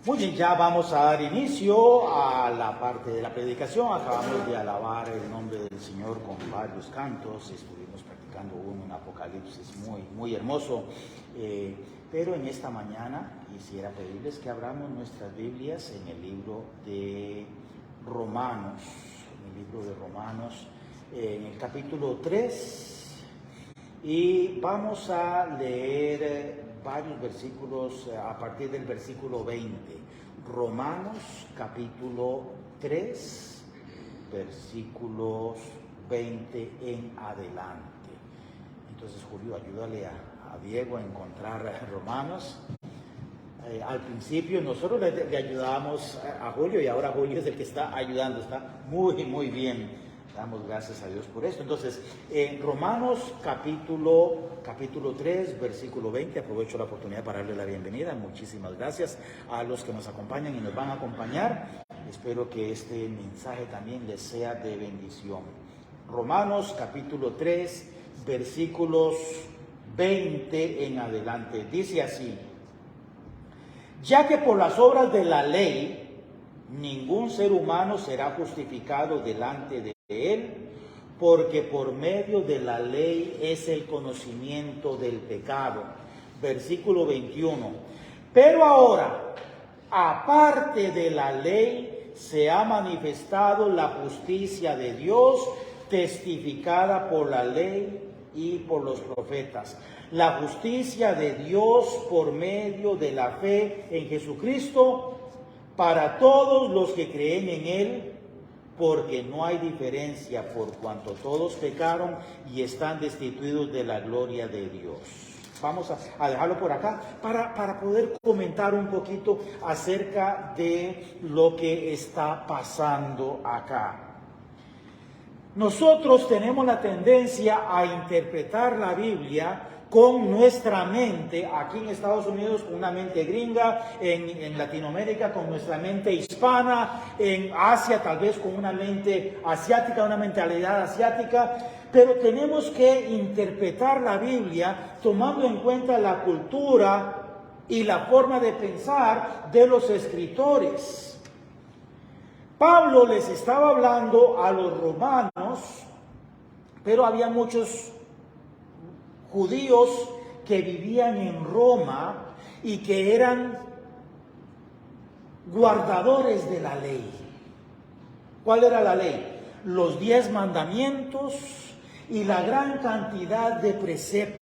Muy bien, ya vamos a dar inicio a la parte de la predicación. Acabamos de alabar el nombre del Señor con varios cantos. Estuvimos practicando un Apocalipsis muy hermoso. Pero en esta mañana quisiera pedirles que abramos nuestras Biblias en el libro de Romanos. En el capítulo 3. Y vamos a leer varios versículos a partir del versículo 20. Romanos capítulo 3, versículos 20 en adelante. Entonces, Julio, ayúdale a Diego a encontrar Romanos. Al principio nosotros le ayudábamos a Julio y ahora Julio es el que está ayudando. Está muy bien. Damos gracias a Dios por esto. Entonces, Romanos capítulo 3, versículo 20, aprovecho la oportunidad para darle la bienvenida. Muchísimas gracias a los que nos acompañan y nos van a acompañar. Espero que este mensaje también les sea de bendición. Romanos capítulo 3, versículos 20 en adelante. Dice así: ya que por las obras de la ley ningún ser humano será justificado delante de él, porque por medio de la ley es el conocimiento del pecado. Versículo 21. Pero ahora, aparte de la ley, se ha manifestado la justicia de Dios, testificada por la ley y por los profetas. La justicia de Dios por medio de la fe en Jesucristo para todos los que creen en Él, porque no hay diferencia, por cuanto todos pecaron y están destituidos de la gloria de Dios. Vamos a dejarlo por acá para poder comentar un poquito acerca de lo que está pasando acá. Nosotros tenemos la tendencia a interpretar la Biblia con nuestra mente, aquí en Estados Unidos con una mente gringa, en Latinoamérica con nuestra mente hispana, en Asia tal vez con una mente asiática, una mentalidad asiática, pero tenemos que interpretar la Biblia tomando en cuenta la cultura y la forma de pensar de los escritores. Pablo les estaba hablando a los romanos, pero había muchos judíos que vivían en Roma y que eran guardadores de la ley. ¿Cuál era la ley? Los 10 mandamientos y la gran cantidad de preceptos.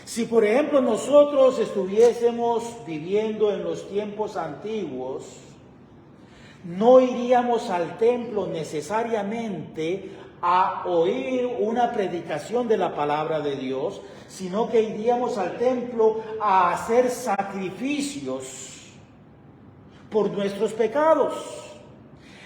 Si por ejemplo nosotros estuviésemos viviendo en los tiempos antiguos, no iríamos al templo necesariamente a oír una predicación de la palabra de Dios, sino que iríamos al templo a hacer sacrificios por nuestros pecados.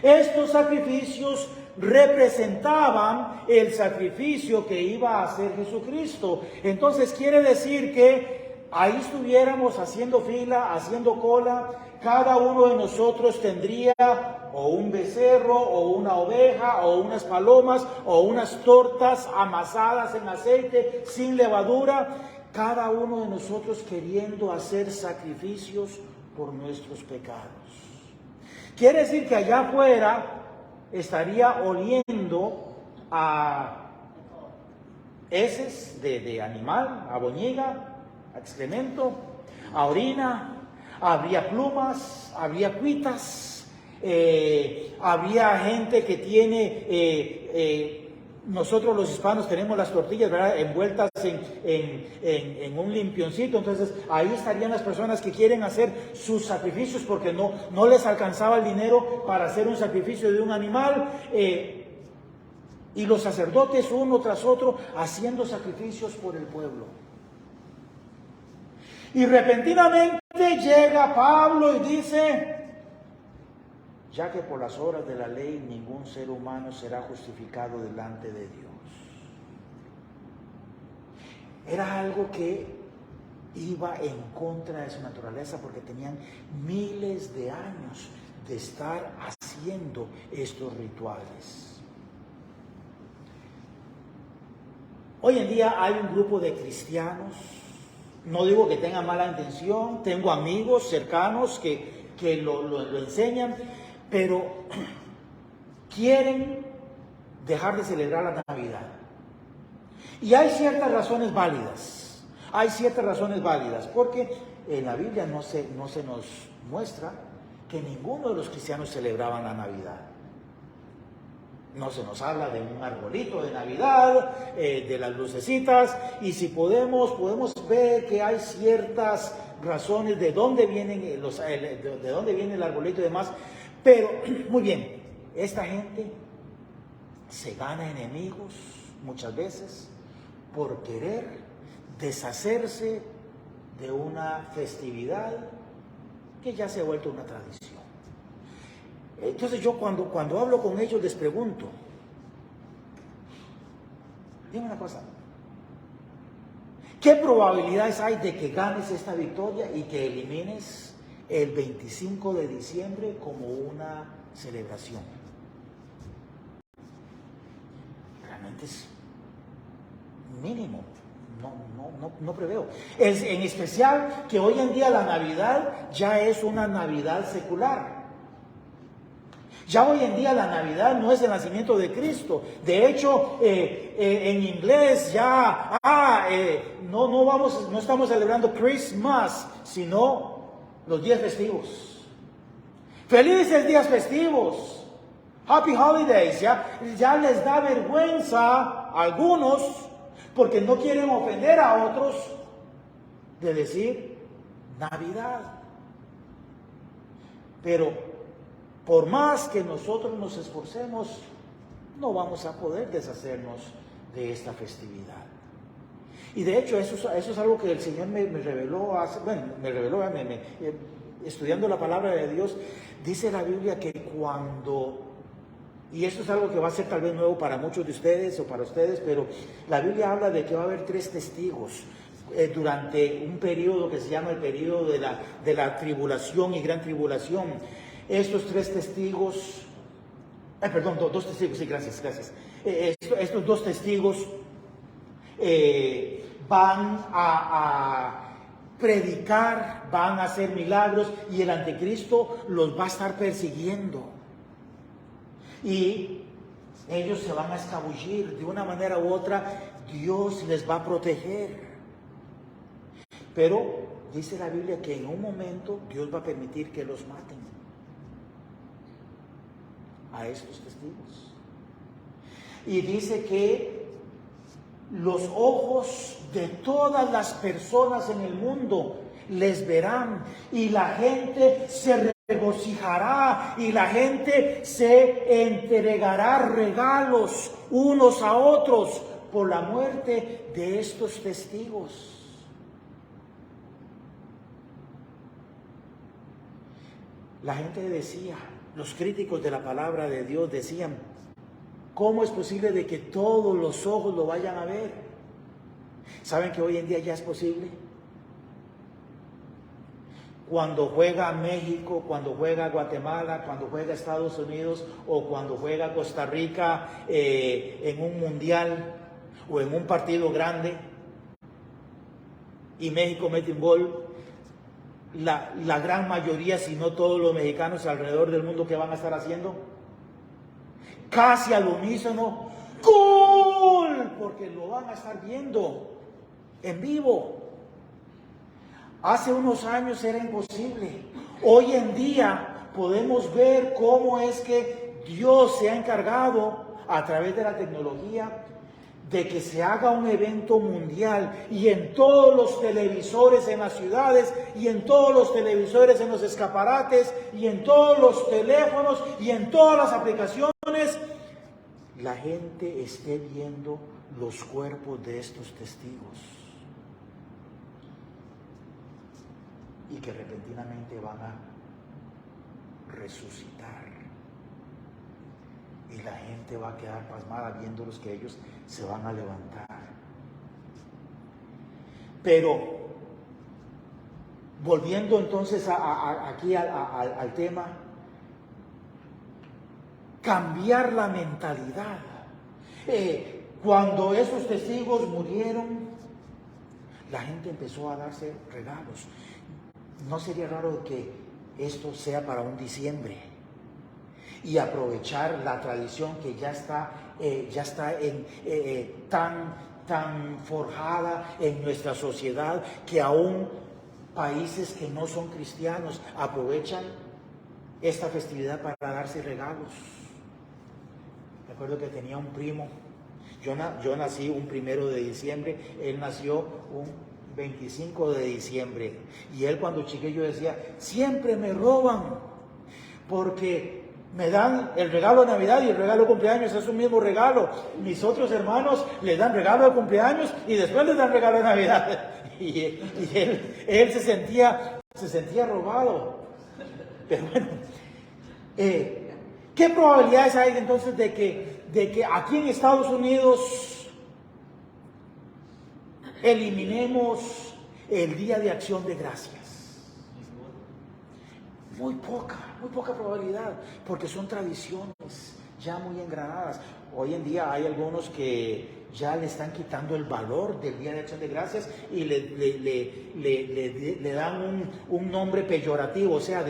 Estos sacrificios representaban el sacrificio que iba a hacer Jesucristo. Entonces quiere decir que ahí estuviéramos haciendo fila, haciendo cola. Cada uno de nosotros tendría o un becerro, o una oveja, o unas palomas, o unas tortas amasadas en aceite, sin levadura. Cada uno de nosotros queriendo hacer sacrificios por nuestros pecados. Quiere decir que allá afuera estaría oliendo a heces de animal, a boñiga, a excremento, a orina. Habría plumas, habría cuitas, habría gente que tiene, nosotros los hispanos tenemos las tortillas, ¿verdad?, envueltas en un limpioncito. Entonces ahí estarían las personas que quieren hacer sus sacrificios porque no les alcanzaba el dinero para hacer un sacrificio de un animal. Y los sacerdotes uno tras otro haciendo sacrificios por el pueblo. Y repentinamente llega Pablo y dice: ya que por las obras de la ley ningún ser humano será justificado delante de Dios. Era algo que iba en contra de su naturaleza, porque tenían miles de años de estar haciendo estos rituales. Hoy en día hay un grupo de cristianos No digo que tenga mala intención, tengo amigos cercanos que lo enseñan, pero quieren dejar de celebrar la Navidad. Y hay ciertas razones válidas, porque en la Biblia no se nos muestra que ninguno de los cristianos celebraban la Navidad. No se nos habla de un arbolito de Navidad, de las lucecitas, y si podemos ver que hay ciertas razones de dónde vienen de dónde viene el arbolito y demás. Pero, muy bien, esta gente se gana enemigos muchas veces por querer deshacerse de una festividad que ya se ha vuelto una tradición. Entonces yo cuando hablo con ellos les pregunto, dime una cosa, ¿qué probabilidades hay de que ganes esta victoria y que elimines el 25 de diciembre como una celebración? Realmente es mínimo, no preveo. En especial que hoy en día la Navidad ya es una Navidad secular. Ya hoy en día la Navidad no es el nacimiento de Cristo. De hecho, en inglés ya no estamos celebrando Christmas, sino los días festivos. Felices días festivos. Happy Holidays. Ya les da vergüenza a algunos, porque no quieren ofender a otros, de decir Navidad. Pero por más que nosotros nos esforcemos, no vamos a poder deshacernos de esta festividad. Y de hecho, eso es algo que el Señor me reveló estudiando la palabra de Dios. Dice la Biblia que y esto es algo que va a ser tal vez nuevo para muchos de ustedes o para ustedes, pero la Biblia habla de que va a haber 3 testigos durante un periodo que se llama el periodo de la tribulación y gran tribulación. Estos 3 testigos, perdón, 2 testigos, sí, gracias. Estos 2 testigos van a predicar, van a hacer milagros y el anticristo los va a estar persiguiendo. Y ellos se van a escabullir de una manera u otra, Dios les va a proteger. Pero dice la Biblia que en un momento Dios va a permitir que los maten a estos testigos. Y dice que los ojos de todas las personas en el mundo les verán y la gente se regocijará y la gente se entregará regalos unos a otros por la muerte de estos testigos. La gente decía, los críticos de la palabra de Dios decían, ¿cómo es posible de que todos los ojos lo vayan a ver? ¿Saben que hoy en día ya es posible? Cuando juega México, cuando juega Guatemala, cuando juega Estados Unidos o cuando juega Costa Rica en un mundial o en un partido grande y México mete un gol, la gran mayoría, si no todos los mexicanos alrededor del mundo, ¿qué van a estar haciendo? Casi al unísono, ¡gol! Porque lo van a estar viendo en vivo. Hace unos años era imposible. Hoy en día podemos ver cómo es que Dios se ha encargado a través de la tecnología de que se haga un evento mundial y en todos los televisores en las ciudades y en todos los televisores en los escaparates y en todos los teléfonos y en todas las aplicaciones la gente esté viendo los cuerpos de estos testigos y que repentinamente van a resucitar. Y la gente va a quedar pasmada viéndolos que ellos se van a levantar. Pero, volviendo entonces aquí al tema, cambiar la mentalidad. Cuando esos testigos murieron, la gente empezó a darse regalos. ¿No sería raro que esto sea para un diciembre? Y aprovechar la tradición que ya está tan forjada en nuestra sociedad, que aún países que no son cristianos aprovechan esta festividad para darse regalos. Recuerdo que tenía un primo, yo nací un 1 de diciembre, él nació un 25 de diciembre, y él cuando chiquillo decía, siempre me roban, porque me dan el regalo de Navidad y el regalo de cumpleaños es un mismo regalo. Mis otros hermanos les dan regalo de cumpleaños y después les dan regalo de Navidad. Y él se sentía robado. Pero bueno, ¿qué probabilidades hay entonces de que aquí en Estados Unidos eliminemos el Día de Acción de Gracias? Muy poca probabilidad, porque son tradiciones ya muy engranadas. Hoy en día hay algunos que ya le están quitando el valor del Día de Acción de Gracias y le dan un nombre peyorativo, o sea,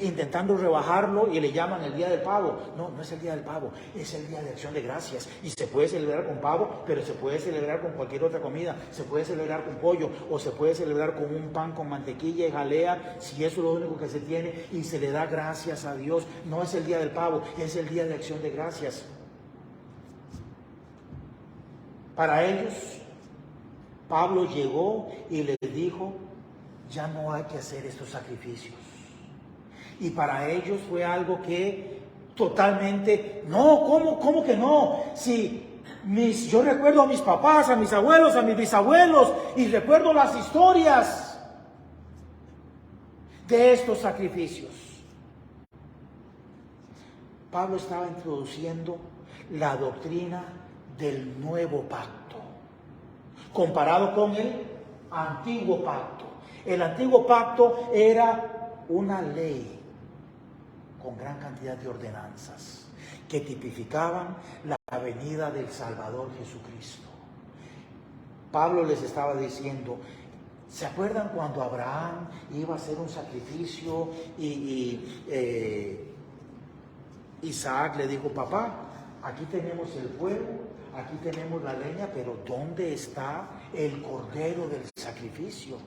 intentando rebajarlo, y le llaman el Día del Pavo. No, no es el Día del Pavo, es el Día de Acción de Gracias, y se puede celebrar con pavo, pero se puede celebrar con cualquier otra comida, se puede celebrar con pollo, o se puede celebrar con un pan con mantequilla y jalea, si eso es lo único que se tiene, y se le da gracias a Dios. No es el Día del Pavo, es el Día de Acción de Gracias. Para ellos, Pablo llegó y les dijo, ya no hay que hacer estos sacrificios. Y para ellos fue algo que totalmente, no, ¿cómo que no? Si yo recuerdo a mis papás, a mis abuelos, a mis bisabuelos, y recuerdo las historias de estos sacrificios. Pablo estaba introduciendo la doctrina del nuevo pacto, comparado con el antiguo pacto. El antiguo pacto era una ley con gran cantidad de ordenanzas que tipificaban la venida del Salvador Jesucristo. Pablo les estaba diciendo, ¿se acuerdan cuando Abraham iba a hacer un sacrificio y Isaac le dijo, papá, aquí tenemos el fuego, aquí tenemos la leña, pero ¿dónde está el cordero del sacrificio?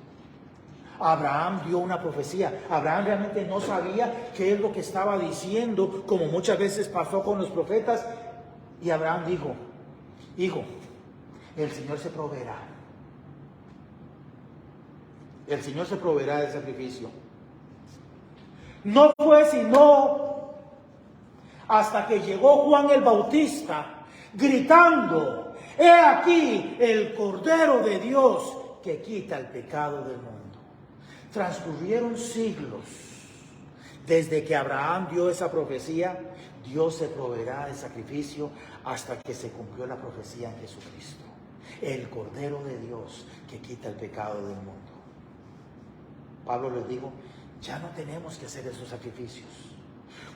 Abraham dio una profecía. Abraham realmente no sabía qué es lo que estaba diciendo, como muchas veces pasó con los profetas. Y Abraham dijo, hijo, el Señor se proveerá. El Señor se proveerá del sacrificio. No fue sino hasta que llegó Juan el Bautista gritando, he aquí el Cordero de Dios que quita el pecado del mundo. Transcurrieron siglos desde que Abraham dio esa profecía. Dios se proveerá de sacrificio hasta que se cumplió la profecía en Jesucristo, el Cordero de Dios que quita el pecado del mundo. Pablo les dijo, ya no tenemos que hacer esos sacrificios.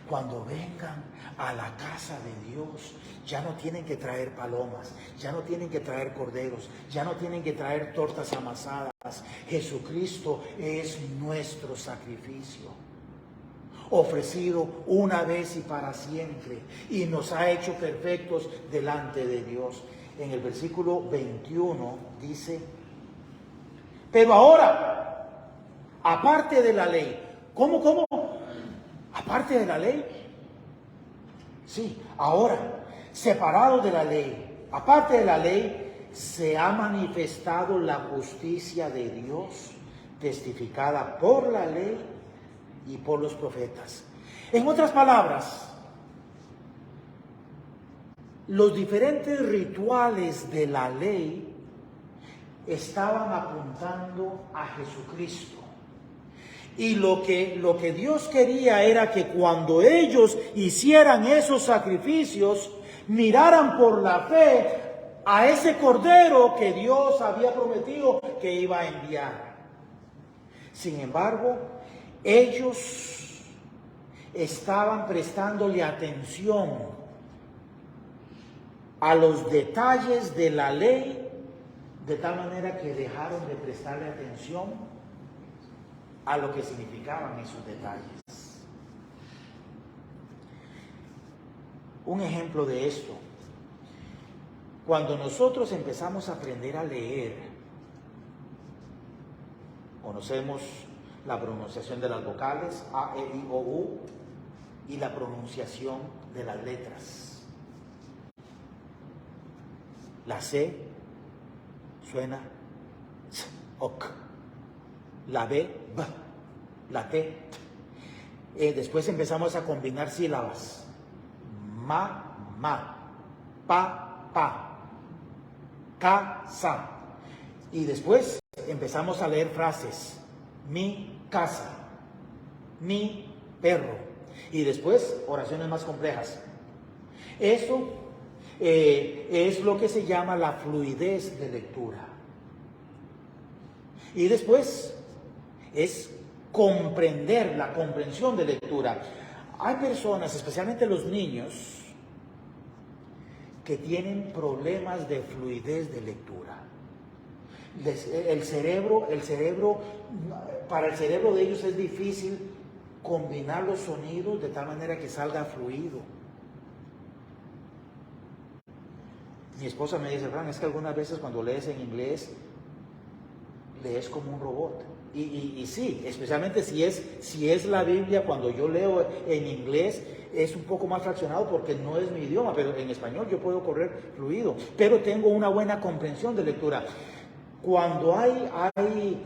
Cuando vengan a la casa de Dios, ya no tienen que traer palomas, ya no tienen que traer corderos, ya no tienen que traer tortas amasadas. Jesucristo es nuestro sacrificio, ofrecido una vez y para siempre, y nos ha hecho perfectos delante de Dios. En el versículo 21 dice, pero ahora, aparte de la ley, ¿cómo? Aparte de la ley. Sí, ahora, separado de la ley, aparte de la ley, se ha manifestado la justicia de Dios, testificada por la ley y por los profetas. En otras palabras, los diferentes rituales de la ley estaban apuntando a Jesucristo. Y lo que Dios quería era que cuando ellos hicieran esos sacrificios, miraran por la fe a ese Cordero que Dios había prometido que iba a enviar. Sin embargo, ellos estaban prestándole atención a los detalles de la ley de tal manera que dejaron de prestarle atención a lo que significaban esos detalles. Un ejemplo de esto: cuando nosotros empezamos a aprender a leer, conocemos la pronunciación de las vocales A, E, I, O, U y la pronunciación de las letras. La C suena S, OK. La B, B. La T, T. Después empezamos a combinar sílabas. Ma, ma. Pa, pa. Casa. Y después empezamos a leer frases. Mi casa. Mi perro. Y después oraciones más complejas. Eso es lo que se llama la fluidez de lectura. Y después es comprender, la comprensión de lectura. Hay personas, especialmente los niños, que tienen problemas de fluidez de lectura. Para el cerebro de ellos es difícil combinar los sonidos de tal manera que salga fluido. Mi esposa me dice: Fran, es que algunas veces cuando lees en inglés, lees como un robot. Y sí, especialmente si es la Biblia, cuando yo leo en inglés, es un poco más fraccionado porque no es mi idioma, pero en español yo puedo correr fluido, pero tengo una buena comprensión de lectura. Cuando hay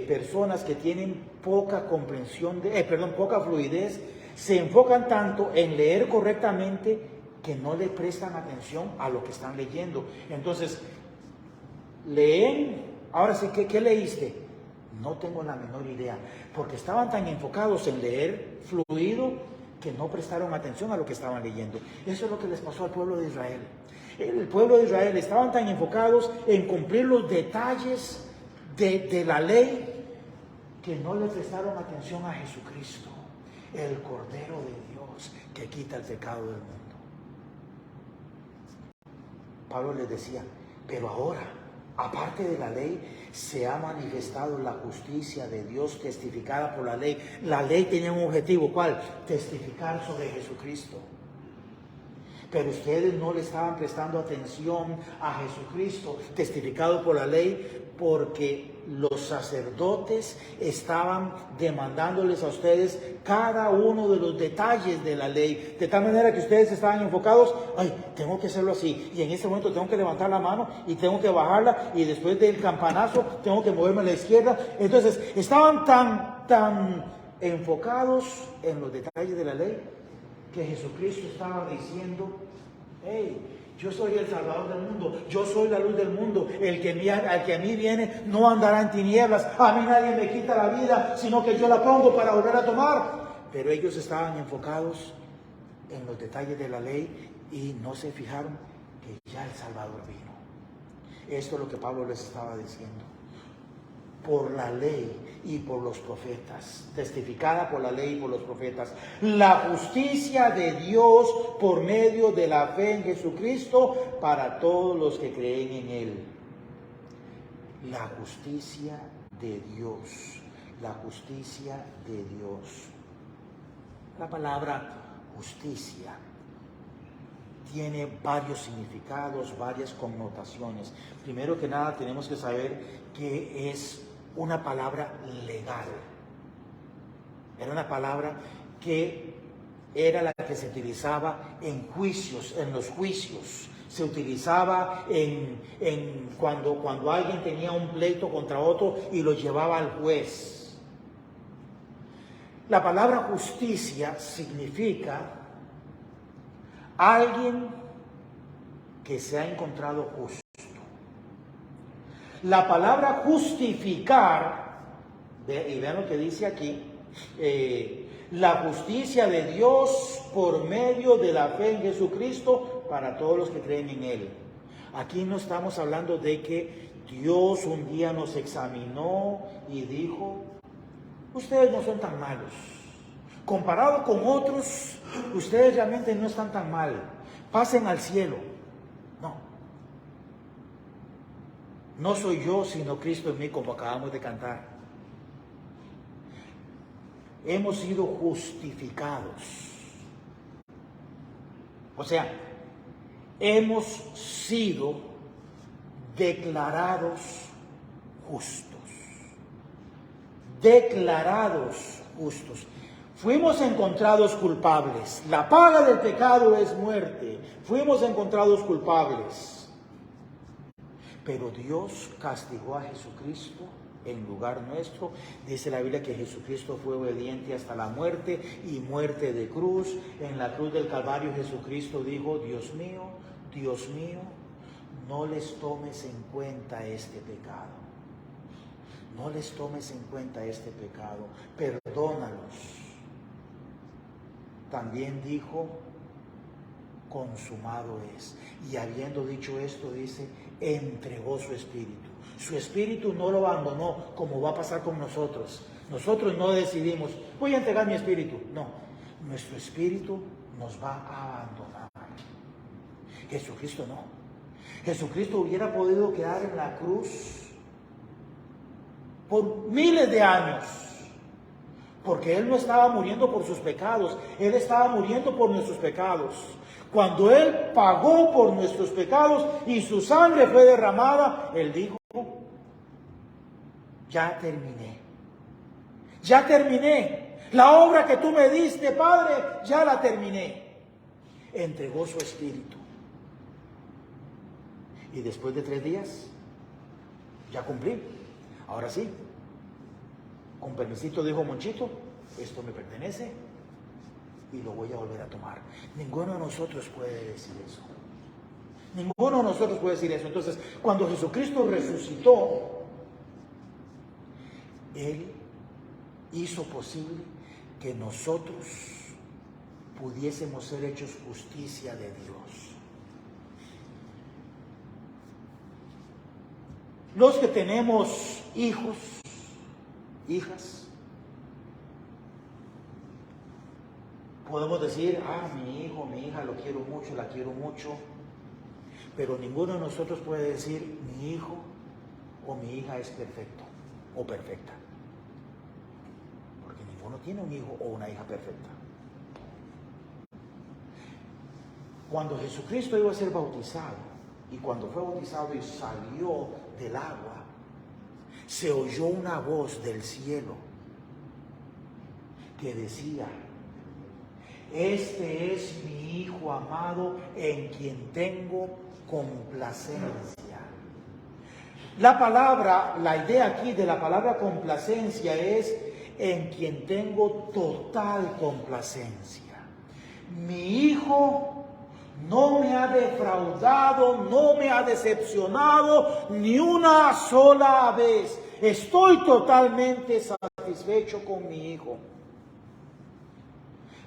personas que tienen poca comprensión, poca fluidez, se enfocan tanto en leer correctamente que no le prestan atención a lo que están leyendo. Entonces, leen, ahora sí, ¿qué leíste? No tengo la menor idea, porque estaban tan enfocados en leer fluido que no prestaron atención a lo que estaban leyendo. Eso es lo que les pasó al pueblo de Israel. El pueblo de Israel estaban tan enfocados en cumplir los detalles de la ley que no le prestaron atención a Jesucristo, el Cordero de Dios que quita el pecado del mundo. Pablo les decía: pero ahora, aparte de la ley, se ha manifestado la justicia de Dios testificada por la ley. La ley tenía un objetivo, ¿cuál? Testificar sobre Jesucristo. Pero ustedes no le estaban prestando atención a Jesucristo, testificado por la ley, porque los sacerdotes estaban demandándoles a ustedes cada uno de los detalles de la ley, de tal manera que ustedes estaban enfocados: ay, tengo que hacerlo así, y en este momento tengo que levantar la mano y tengo que bajarla, y después del campanazo tengo que moverme a la izquierda. Entonces estaban tan enfocados en los detalles de la ley que Jesucristo estaba diciendo: hey, yo soy el Salvador del mundo, yo soy la luz del mundo, al que a mí viene no andará en tinieblas, a mí nadie me quita la vida, sino que yo la pongo para volver a tomar. Pero ellos estaban enfocados en los detalles de la ley y no se fijaron que ya el Salvador vino. Esto es lo que Pablo les estaba diciendo. Por la ley y por los profetas, testificada por la ley y por los profetas, la justicia de Dios por medio de la fe en Jesucristo para todos los que creen en Él. La justicia de Dios, la justicia de Dios. La palabra justicia tiene varios significados, varias connotaciones. Primero que nada, tenemos que saber que es una palabra legal. Era una palabra que era la que se utilizaba en juicios, en los juicios. Se utilizaba cuando alguien tenía un pleito contra otro y lo llevaba al juez. La palabra justicia significa alguien que se ha encontrado justo. La palabra justificar, y vean lo que dice aquí, la justicia de Dios por medio de la fe en Jesucristo para todos los que creen en Él. Aquí no estamos hablando de que Dios un día nos examinó y dijo: ustedes no son tan malos. Comparado con otros, ustedes realmente no están tan mal. Pasen al cielo. No. No soy yo, sino Cristo en mí, como acabamos de cantar. Hemos sido justificados. O sea, hemos sido declarados justos. Declarados justos. Fuimos encontrados culpables. La paga del pecado es muerte. Fuimos encontrados culpables. Pero Dios castigó a Jesucristo en lugar nuestro. Dice la Biblia que Jesucristo fue obediente hasta la muerte y muerte de cruz. En la cruz del Calvario Jesucristo dijo: Dios mío, no les tomes en cuenta este pecado. No les tomes en cuenta este pecado. Perdónalos. También dijo: consumado es. Y habiendo dicho esto, dice, entregó su espíritu. Su espíritu no lo abandonó, como va a pasar con nosotros. Nosotros no decidimos, voy a entregar mi espíritu. No, nuestro espíritu nos va a abandonar. Jesucristo no. Jesucristo hubiera podido quedar en la cruz por miles de años, porque Él no estaba muriendo por sus pecados, Él estaba muriendo por nuestros pecados. Cuando Él pagó por nuestros pecados y su sangre fue derramada, Él dijo: ya terminé. Ya terminé. La obra que tú me diste, Padre, ya la terminé. Entregó su espíritu. Y después de 3 días, ya cumplí. Ahora sí, con permisito, dijo Monchito, esto me pertenece y lo voy a volver a tomar. Ninguno de nosotros puede decir eso. Ninguno de nosotros puede decir eso. Entonces, cuando Jesucristo resucitó, Él hizo posible que nosotros pudiésemos ser hechos justicia de Dios. Los que tenemos hijos, hijas, podemos decir: mi hijo, mi hija, lo quiero mucho, la quiero mucho. Pero ninguno de nosotros puede decir: mi hijo o mi hija es perfecto o perfecta. Porque ninguno tiene un hijo o una hija perfecta. Cuando Jesucristo iba a ser bautizado, y cuando fue bautizado y salió del agua, se oyó una voz del cielo que decía: este es mi Hijo amado en quien tengo complacencia. La idea aquí de la palabra complacencia es en quien tengo total complacencia. Mi Hijo no me ha defraudado, no me ha decepcionado ni una sola vez. Estoy totalmente satisfecho con mi Hijo.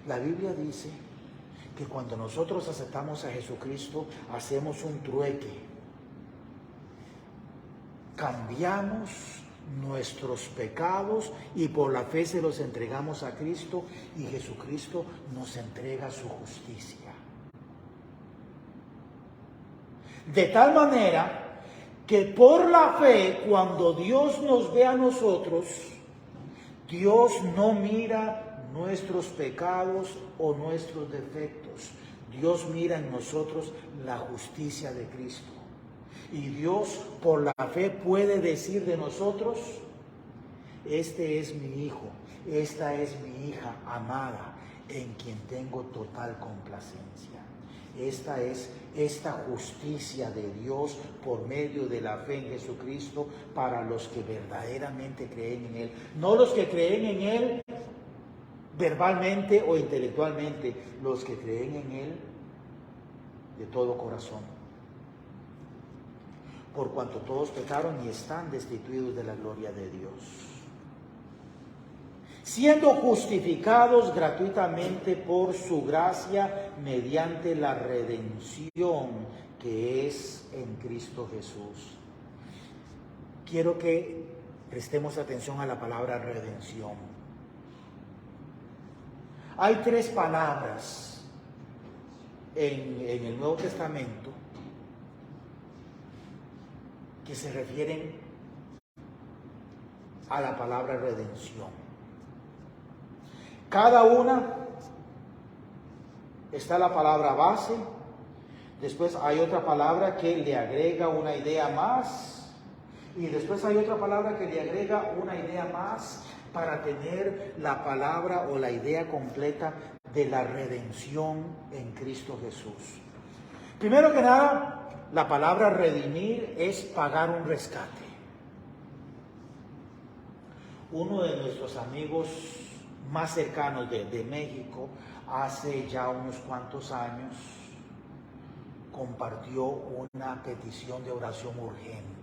La Biblia dice que cuando nosotros aceptamos a Jesucristo, hacemos un trueque. Cambiamos nuestros pecados y por la fe se los entregamos a Cristo, y Jesucristo nos entrega su justicia. De tal manera que por la fe, cuando Dios nos ve a nosotros, Dios no mira nuestros pecados o nuestros defectos. Dios mira en nosotros la justicia de Cristo. Y Dios, por la fe, puede decir de nosotros: este es mi Hijo, esta es mi hija amada, en quien tengo total complacencia. Esta es esta justicia de Dios por medio de la fe en Jesucristo para los que verdaderamente creen en Él. No los que creen en Él verbalmente o intelectualmente, los que creen en Él de todo corazón. Por cuanto todos pecaron y están destituidos de la gloria de Dios, siendo justificados gratuitamente por su gracia mediante la redención que es en Cristo Jesús. Quiero que prestemos atención a la palabra redención. Hay 3 palabras en el Nuevo Testamento que se refieren a la palabra redención. Cada una está la palabra base, después hay otra palabra que le agrega una idea más, y después hay otra palabra que le agrega una idea más para tener la palabra o la idea completa de la redención en Cristo Jesús. Primero que nada, la palabra redimir es pagar un rescate. Uno de nuestros amigos más cercanos de México, hace ya unos cuantos años, compartió una petición de oración urgente.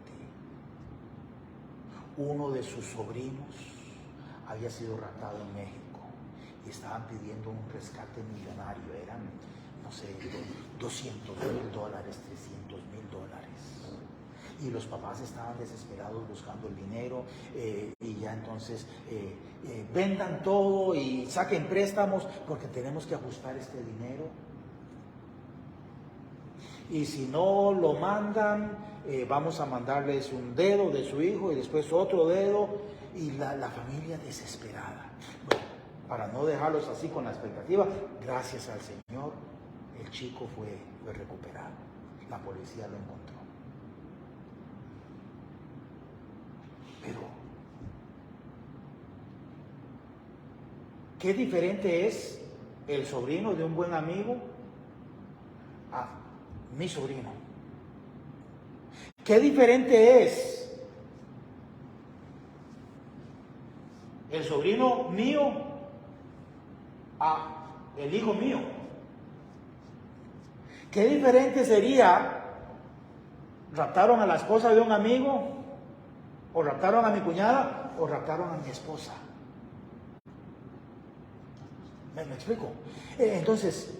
Uno de sus sobrinos había sido raptado en México y estaban pidiendo un rescate millonario. Eran, no sé, $200,000, $300,000. Y los papás estaban desesperados buscando el dinero, y ya entonces vendan todo y saquen préstamos porque tenemos que ajustar este dinero. Y si no lo mandan, vamos a mandarles un dedo de su hijo y después otro dedo, y la familia desesperada. Bueno, para no dejarlos así con la expectativa, gracias al Señor, el chico fue recuperado. La policía lo encontró. Pero, ¿qué diferente es el sobrino de un buen amigo a mi sobrino? ¿Qué diferente es el sobrino mío a el hijo mío? ¿Qué diferente sería raptaron a la esposa de un amigo, o raptaron a mi cuñada, o raptaron a mi esposa? ¿Me explico? Entonces,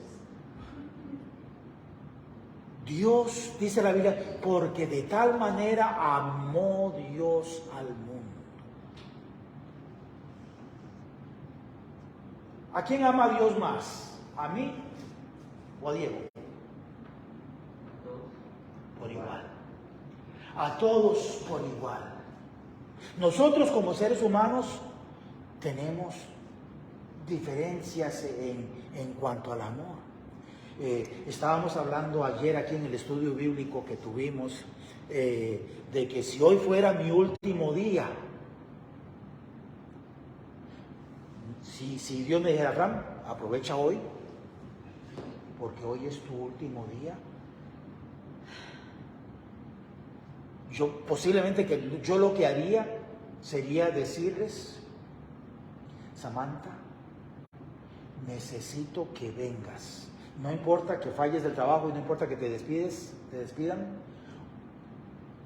Dios, dice la Biblia, porque de tal manera amó Dios al mundo. ¿A quién ama Dios más? ¿A mí o a Diego? Por igual. A todos por igual. Nosotros como seres humanos tenemos diferencias en cuanto al amor. Estábamos hablando ayer aquí en el estudio bíblico que tuvimos, de que si hoy fuera mi último día, si Dios me dijera, Abraham, aprovecha hoy, porque hoy es tu último día. Posiblemente que yo lo que haría sería decirles, Samantha, necesito que vengas. No importa que falles del trabajo y no importa que te despidan.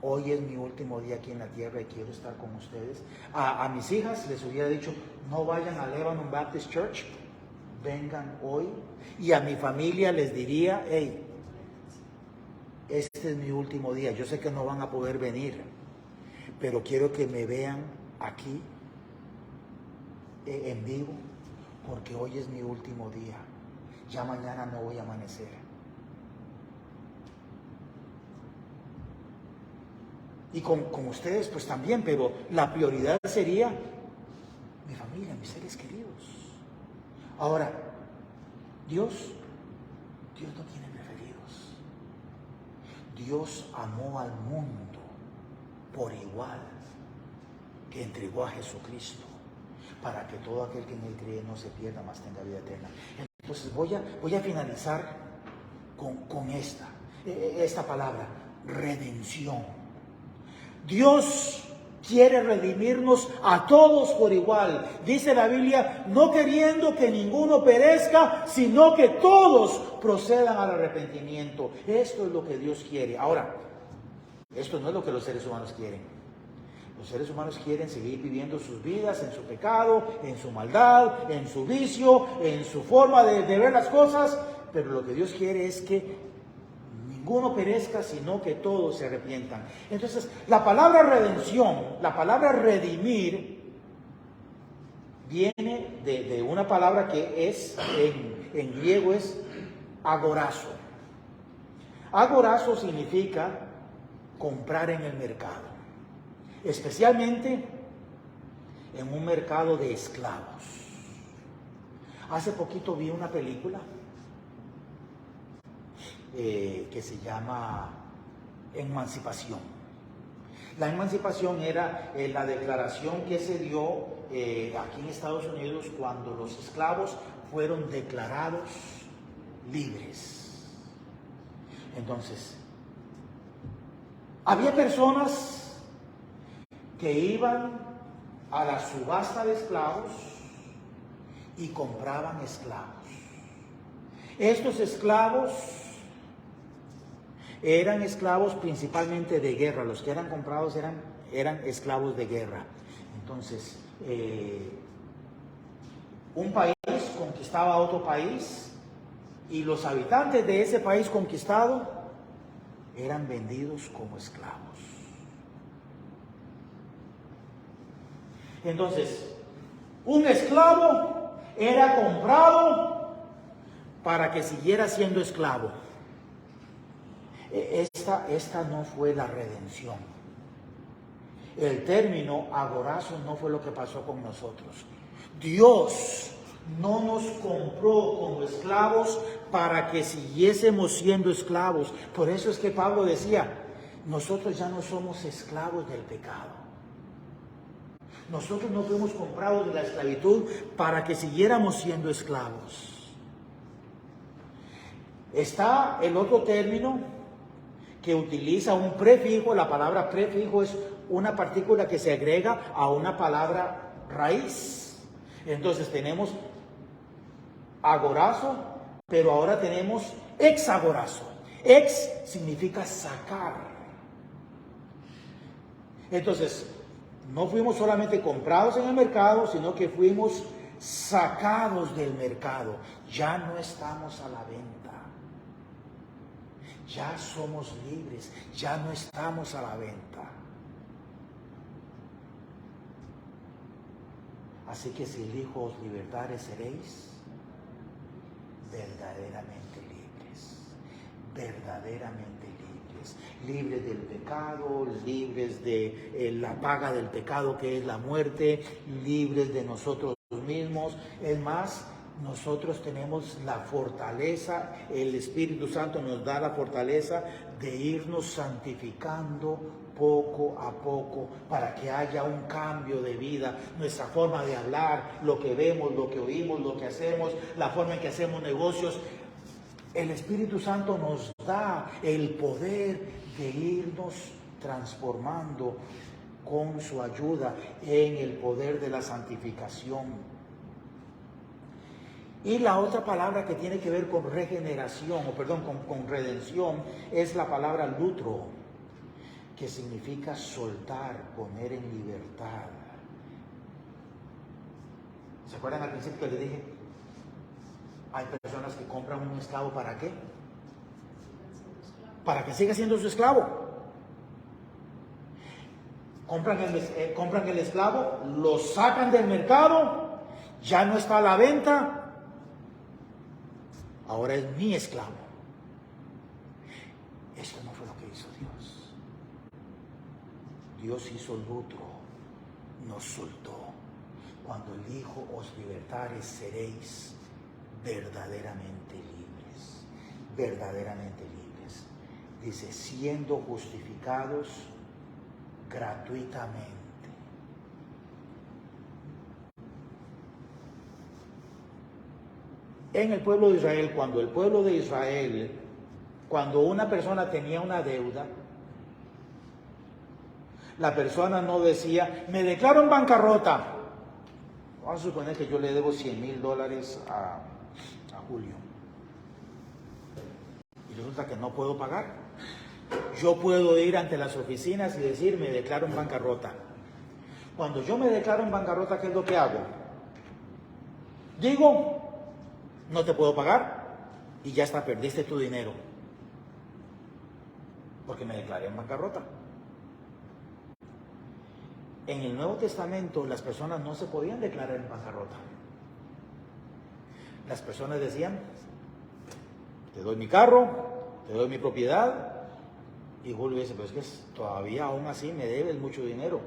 Hoy es mi último día aquí en la tierra y quiero estar con ustedes. A mis hijas les hubiera dicho, no vayan a Lebanon Baptist Church, vengan hoy. Y a mi familia les diría, hey, este es mi último día. Yo sé que no van a poder venir, pero quiero que me vean aquí en vivo, porque hoy es mi último día. Ya mañana no voy a amanecer. Y con ustedes pues también, pero la prioridad sería mi familia, mis seres queridos. Ahora, Dios no tiene preferidos. Dios amó al mundo por igual, que entregó a Jesucristo, para que todo aquel que en él cree no se pierda, mas tenga vida eterna. Entonces voy a finalizar con esta palabra, redención. Dios quiere redimirnos a todos por igual. Dice la Biblia, no queriendo que ninguno perezca, sino que todos procedan al arrepentimiento. Esto es lo que Dios quiere. Ahora, esto no es lo que los seres humanos quieren. Los seres humanos quieren seguir viviendo sus vidas en su pecado, en su maldad, en su vicio, en su forma de ver las cosas, pero lo que Dios quiere es que ninguno perezca, sino que todos se arrepientan. Entonces, la palabra redención, la palabra redimir, viene de una palabra que es, en griego es agorazo. Agorazo significa comprar en el mercado, especialmente en un mercado de esclavos. Hace poquito vi una película que se llama Emancipación. La emancipación era la declaración que se dio aquí en Estados Unidos cuando los esclavos fueron declarados libres. Entonces, había personas que iban a la subasta de esclavos y compraban esclavos. Estos esclavos eran esclavos principalmente de guerra. Los que eran comprados eran esclavos de guerra. Entonces, un país conquistaba a otro país y los habitantes de ese país conquistado eran vendidos como esclavos. Entonces, un esclavo era comprado para que siguiera siendo esclavo. Esta no fue la redención. El término agorazo no fue lo que pasó con nosotros. Dios no nos compró como esclavos para que siguiésemos siendo esclavos. Por eso es que Pablo decía, nosotros ya no somos esclavos del pecado. Nosotros no fuimos comprados de la esclavitud para que siguiéramos siendo esclavos. Está el otro término que utiliza un prefijo. La palabra prefijo es una partícula que se agrega a una palabra raíz. Entonces tenemos agorazo, pero ahora tenemos exagorazo. Ex significa sacar. Entonces, no fuimos solamente comprados en el mercado, sino que fuimos sacados del mercado. Ya no estamos a la venta. Ya somos libres, ya no estamos a la venta. Así que si el Hijo os libertare, seréis verdaderamente libres, verdaderamente libres, libres del pecado, libres de la paga del pecado que es la muerte, libres de nosotros mismos. Es más, nosotros tenemos la fortaleza, el Espíritu Santo nos da la fortaleza de irnos santificando poco a poco para que haya un cambio de vida, nuestra forma de hablar, lo que vemos, lo que oímos, lo que hacemos, la forma en que hacemos negocios. El Espíritu Santo nos da el poder de irnos transformando con su ayuda en el poder de la santificación. Y la otra palabra que tiene que ver con regeneración, con redención, es la palabra lutro, que significa soltar, poner en libertad. ¿Se acuerdan al principio que les dije? Hay personas que compran un esclavo, ¿para qué? Para que siga siendo su esclavo. Compran el esclavo, lo sacan del mercado, ya no está a la venta. Ahora es mi esclavo. Esto no fue lo que hizo Dios. Dios hizo lutro, nos soltó. Cuando el Hijo os libertare, seréis verdaderamente libres. Verdaderamente libres. Dice, siendo justificados gratuitamente. En el pueblo de Israel, cuando una persona tenía una deuda, la persona no decía, me declaro en bancarrota. Vamos a suponer que yo le debo $100,000 a Julio. Y resulta que no puedo pagar. Yo puedo ir ante las oficinas y decir, me declaro en bancarrota. Cuando yo me declaro en bancarrota, ¿qué es lo que hago? Digo, no te puedo pagar y ya está, perdiste tu dinero. Porque me declaré en bancarrota. En el Nuevo Testamento las personas no se podían declarar en bancarrota. Las personas decían, te doy mi carro, te doy mi propiedad, Y Julio dice, pero es que todavía aún así me debes mucho dinero.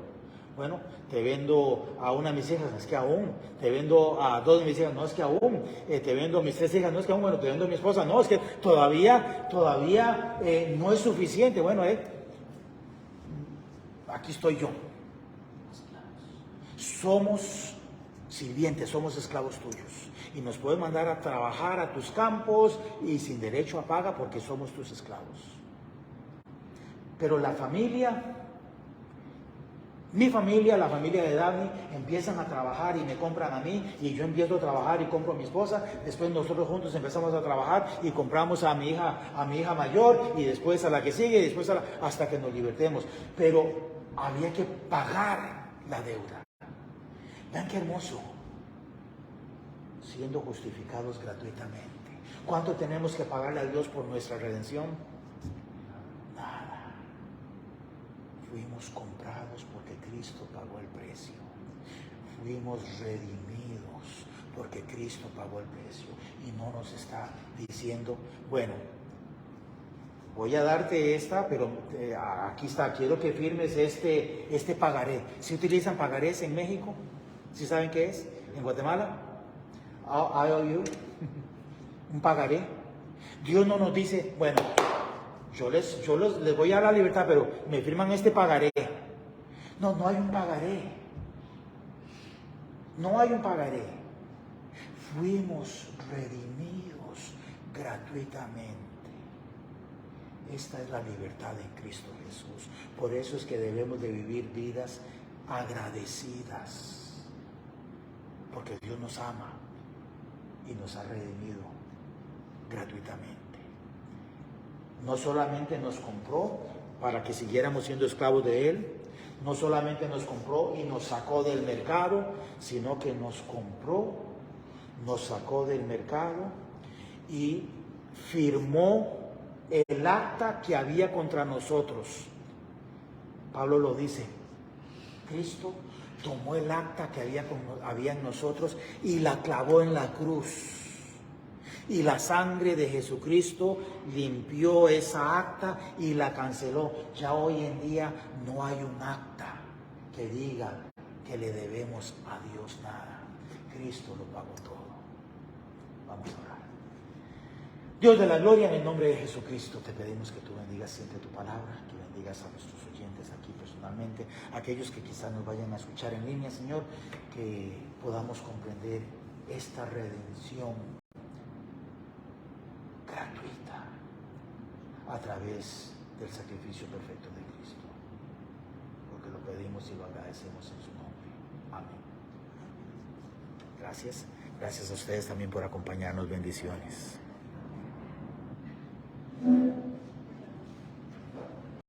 Bueno, te vendo a una de mis hijas, es que aún. Te vendo a dos de mis hijas, no es que aún. Te vendo a mis tres hijas, no es que aún. Bueno, te vendo a mi esposa, no, es que todavía no es suficiente. Bueno, aquí estoy yo. Somos sirvientes, somos esclavos tuyos. Y nos puedes mandar a trabajar a tus campos y sin derecho a paga porque somos tus esclavos. Pero la familia, mi familia, la familia de Dani, empiezan a trabajar y me compran a mí, y yo empiezo a trabajar y compro a mi esposa. Después nosotros juntos empezamos a trabajar y compramos a mi hija mayor, y después a la que sigue, y después hasta que nos libertemos. Pero había que pagar la deuda. Vean qué hermoso, siendo justificados gratuitamente. ¿Cuánto tenemos que pagarle a Dios por nuestra redención? Nada. Fuimos comprados porque Cristo pagó el precio. Fuimos redimidos porque Cristo pagó el precio. Y no nos está diciendo, bueno, voy a darte esta, pero aquí está, quiero que firmes este pagaré. ¿Sí utilizan pagarés en México? ¿Sí saben qué es? ¿En Guatemala? IOU. Un pagaré. Dios no nos dice, bueno, yo les voy a dar la libertad, pero me firman este pagaré. No, no hay un pagaré. No hay un pagaré. Fuimos redimidos gratuitamente. Esta es la libertad en Cristo Jesús. Por eso es que debemos de vivir vidas agradecidas. Porque Dios nos ama y nos ha redimido gratuitamente. No solamente nos compró para que siguiéramos siendo esclavos de Él, no solamente nos compró y nos sacó del mercado, sino que nos compró, nos sacó del mercado y firmó el acta que había contra nosotros. Pablo lo dice, Cristo tomó el acta que había en nosotros y la clavó en la cruz. Y la sangre de Jesucristo limpió esa acta y la canceló. Ya hoy en día no hay un acta que diga que le debemos a Dios nada. Cristo lo pagó todo. Vamos a orar. Dios de la gloria, en el nombre de Jesucristo te pedimos que tú bendigas siempre tu palabra, que bendigas a nuestros oyentes aquí personalmente, aquellos que quizás nos vayan a escuchar en línea, Señor, que podamos comprender esta redención gratuita a través del sacrificio perfecto de Cristo, porque lo pedimos y lo agradecemos en su nombre. Amén. Gracias a ustedes también por acompañarnos. Bendiciones.